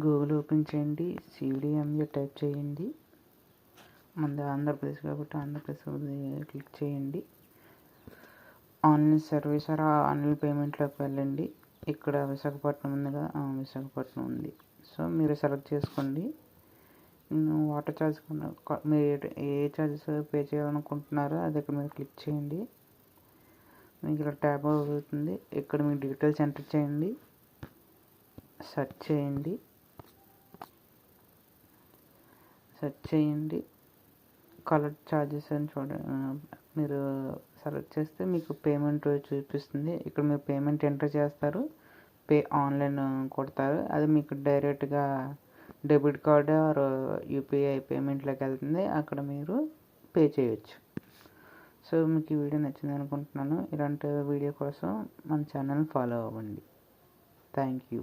Google open చేయండి, CDMA type చేయండి. మనది ఆంధ్రప్రదేశ్ కాబట్టి ఆంధ్రప్రదేశ్ క్లిక్ చేయండి. ఆన్లైన్ సర్వీస్ ఆన్లైన్ పేమెంట్లోకి వెళ్ళండి. ఇక్కడ విశాఖపట్నం ఉంది కదా, విశాఖపట్నం ఉంది. సో మీరు సెలెక్ట్ చేసుకోండి. వాటర్ ఛార్జ్ మీరు ఏ ఛార్జెస్ పే చేయాలనుకుంటున్నారో అది ఇక్కడ మీరు క్లిక్ చేయండి. మీకు ఇక్కడ ట్యాబ్ అవుతుంది. ఇక్కడ మీ డీటెయిల్స్ ఎంటర్ చేయండి, సెర్చ్ చేయండి. కలెక్ట్ ఛార్జెస్ అని మీరు సెలెక్ట్ చేస్తే మీకు పేమెంట్ చూపిస్తుంది. ఇక్కడ మీరు పేమెంట్ ఎంటర్ చేస్తారు, పే ఆన్లైన్ కొడతారు. అది మీకు డైరెక్ట్గా డెబిట్ కార్డ్ ఆర్ యూపీఐ పేమెంట్లోకి వెళ్తుంది. అక్కడ మీరు పే చేయొచ్చు. సో మీకు ఈ వీడియో నచ్చింది అనుకుంటున్నాను. ఇలాంటి వీడియో కోసం మన ఛానల్ ఫాలో అవ్వండి. Thank you.